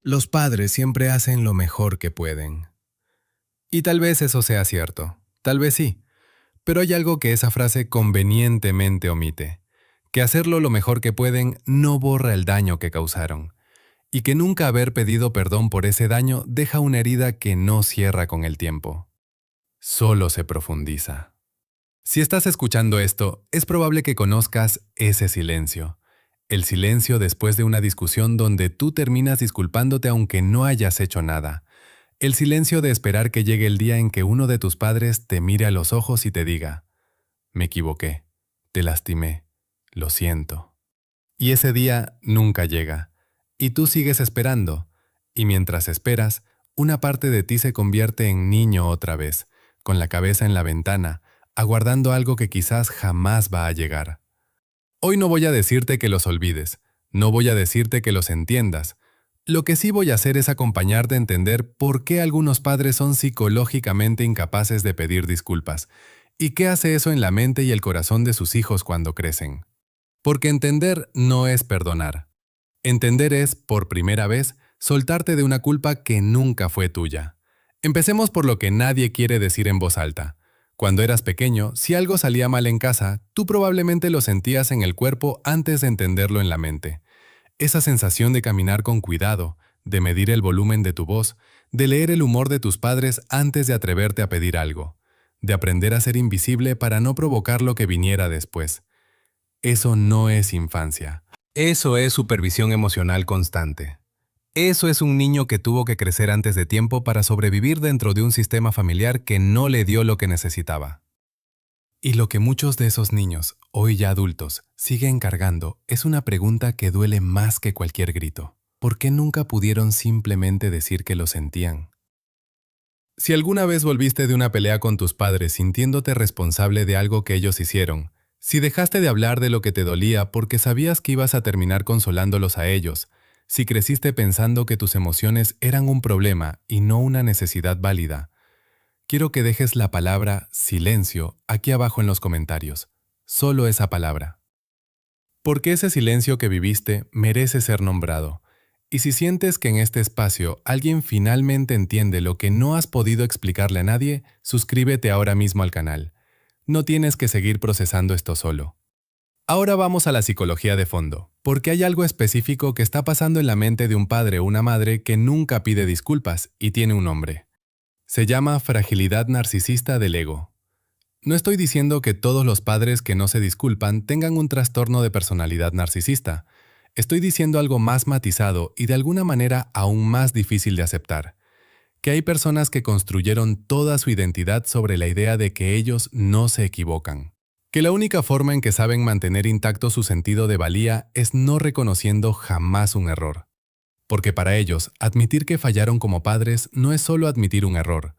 Los padres siempre hacen lo mejor que pueden. Y tal vez eso sea cierto, tal vez sí, pero hay algo que esa frase convenientemente omite, que hacerlo lo mejor que pueden no borra el daño que causaron, y que nunca haber pedido perdón por ese daño deja una herida que no cierra con el tiempo, solo se profundiza. Si estás escuchando esto, es probable que conozcas ese silencio. El silencio después de una discusión donde tú terminas disculpándote aunque no hayas hecho nada. El silencio de esperar que llegue el día en que uno de tus padres te mire a los ojos y te diga, me equivoqué, te lastimé, lo siento. Y ese día nunca llega. Y tú sigues esperando. Y mientras esperas, una parte de ti se convierte en niño otra vez, con la cabeza en la ventana, aguardando algo que quizás jamás va a llegar. Hoy no voy a decirte que los olvides, no voy a decirte que los entiendas. Lo que sí voy a hacer es acompañarte a entender por qué algunos padres son psicológicamente incapaces de pedir disculpas, y qué hace eso en la mente y el corazón de sus hijos cuando crecen. Porque entender no es perdonar. Entender es, por primera vez, soltarte de una culpa que nunca fue tuya. Empecemos por lo que nadie quiere decir en voz alta. Cuando eras pequeño, si algo salía mal en casa, tú probablemente lo sentías en el cuerpo antes de entenderlo en la mente. Esa sensación de caminar con cuidado, de medir el volumen de tu voz, de leer el humor de tus padres antes de atreverte a pedir algo, de aprender a ser invisible para no provocar lo que viniera después. Eso no es infancia. Eso es supervisión emocional constante. Eso es un niño que tuvo que crecer antes de tiempo para sobrevivir dentro de un sistema familiar que no le dio lo que necesitaba. Y lo que muchos de esos niños, hoy ya adultos, siguen cargando es una pregunta que duele más que cualquier grito. ¿Por qué nunca pudieron simplemente decir que lo sentían? Si alguna vez volviste de una pelea con tus padres sintiéndote responsable de algo que ellos hicieron, si dejaste de hablar de lo que te dolía porque sabías que ibas a terminar consolándolos a ellos, si creciste pensando que tus emociones eran un problema y no una necesidad válida, quiero que dejes la palabra silencio aquí abajo en los comentarios. Solo esa palabra. Porque ese silencio que viviste merece ser nombrado. Y si sientes que en este espacio alguien finalmente entiende lo que no has podido explicarle a nadie, suscríbete ahora mismo al canal. No tienes que seguir procesando esto solo. Ahora vamos a la psicología de fondo, porque hay algo específico que está pasando en la mente de un padre o una madre que nunca pide disculpas y tiene un nombre. Se llama fragilidad narcisista del ego. No estoy diciendo que todos los padres que no se disculpan tengan un trastorno de personalidad narcisista. Estoy diciendo algo más matizado y de alguna manera aún más difícil de aceptar. Que hay personas que construyeron toda su identidad sobre la idea de que ellos no se equivocan. Que la única forma en que saben mantener intacto su sentido de valía es no reconociendo jamás un error. Porque para ellos, admitir que fallaron como padres no es solo admitir un error,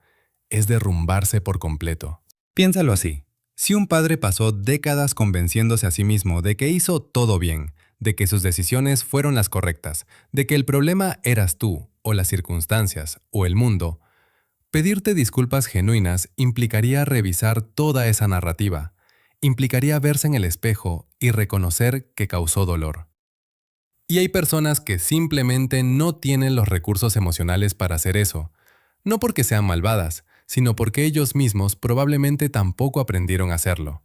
es derrumbarse por completo. Piénsalo así. Si un padre pasó décadas convenciéndose a sí mismo de que hizo todo bien, de que sus decisiones fueron las correctas, de que el problema eras tú, o las circunstancias, o el mundo, pedirte disculpas genuinas implicaría revisar toda esa narrativa, implicaría verse en el espejo y reconocer que causó dolor. Y hay personas que simplemente no tienen los recursos emocionales para hacer eso, no porque sean malvadas, sino porque ellos mismos probablemente tampoco aprendieron a hacerlo.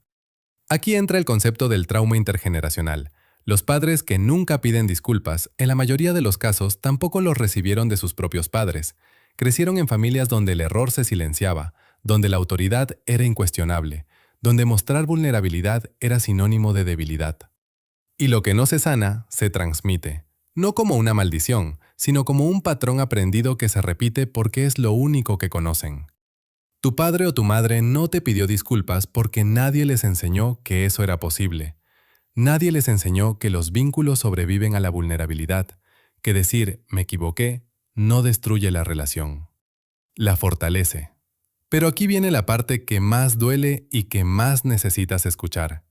Aquí entra el concepto del trauma intergeneracional. Los padres que nunca piden disculpas, en la mayoría de los casos, tampoco los recibieron de sus propios padres. Crecieron en familias donde el error se silenciaba, donde la autoridad era incuestionable, donde mostrar vulnerabilidad era sinónimo de debilidad. Y lo que no se sana, se transmite. No como una maldición, sino como un patrón aprendido que se repite porque es lo único que conocen. Tu padre o tu madre no te pidió disculpas porque nadie les enseñó que eso era posible. Nadie les enseñó que los vínculos sobreviven a la vulnerabilidad, que decir «me equivoqué» no destruye la relación. La fortalece. Pero aquí viene la parte que más duele y que más necesitas escuchar.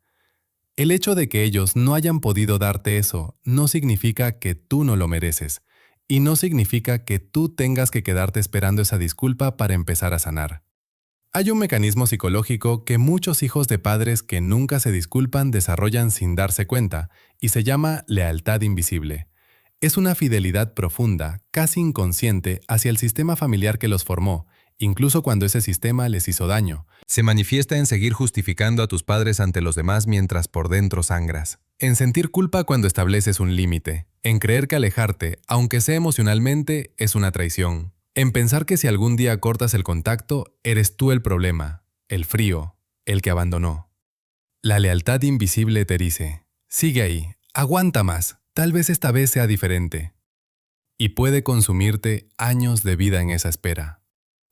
El hecho de que ellos no hayan podido darte eso no significa que tú no lo mereces, y no significa que tú tengas que quedarte esperando esa disculpa para empezar a sanar. Hay un mecanismo psicológico que muchos hijos de padres que nunca se disculpan desarrollan sin darse cuenta, y se llama lealtad invisible. Es una fidelidad profunda, casi inconsciente, hacia el sistema familiar que los formó, incluso cuando ese sistema les hizo daño. Se manifiesta en seguir justificando a tus padres ante los demás mientras por dentro sangras. En sentir culpa cuando estableces un límite. En creer que alejarte, aunque sea emocionalmente, es una traición. En pensar que si algún día cortas el contacto, eres tú el problema, el frío, el que abandonó. La lealtad invisible te dice, sigue ahí, aguanta más, tal vez esta vez sea diferente. Y puede consumirte años de vida en esa espera.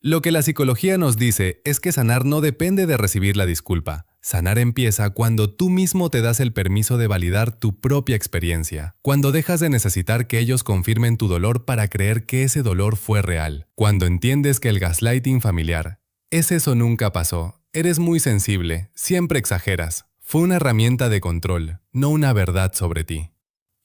Lo que la psicología nos dice es que sanar no depende de recibir la disculpa. Sanar empieza cuando tú mismo te das el permiso de validar tu propia experiencia, cuando dejas de necesitar que ellos confirmen tu dolor para creer que ese dolor fue real, cuando entiendes que el gaslighting familiar es eso nunca pasó, eres muy sensible, siempre exageras, fue una herramienta de control, no una verdad sobre ti.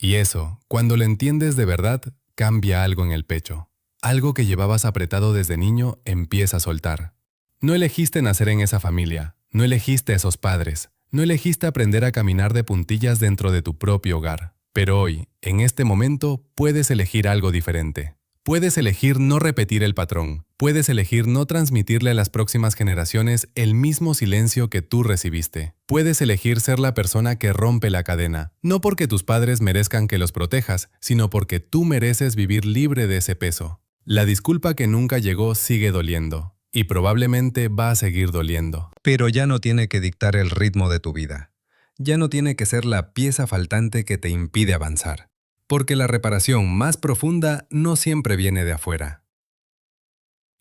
Y eso, cuando lo entiendes de verdad, cambia algo en el pecho. Algo que llevabas apretado desde niño empieza a soltar. No elegiste nacer en esa familia, no elegiste esos padres, no elegiste aprender a caminar de puntillas dentro de tu propio hogar. Pero hoy, en este momento, puedes elegir algo diferente. Puedes elegir no repetir el patrón. Puedes elegir no transmitirle a las próximas generaciones el mismo silencio que tú recibiste. Puedes elegir ser la persona que rompe la cadena. No porque tus padres merezcan que los protejas, sino porque tú mereces vivir libre de ese peso. La disculpa que nunca llegó sigue doliendo. Y probablemente va a seguir doliendo. Pero ya no tiene que dictar el ritmo de tu vida. Ya no tiene que ser la pieza faltante que te impide avanzar. Porque la reparación más profunda no siempre viene de afuera.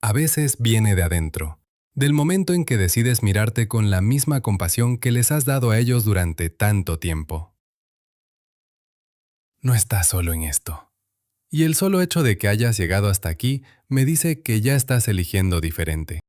A veces viene de adentro. Del momento en que decides mirarte con la misma compasión que les has dado a ellos durante tanto tiempo. No estás solo en esto. Y el solo hecho de que hayas llegado hasta aquí me dice que ya estás eligiendo diferente.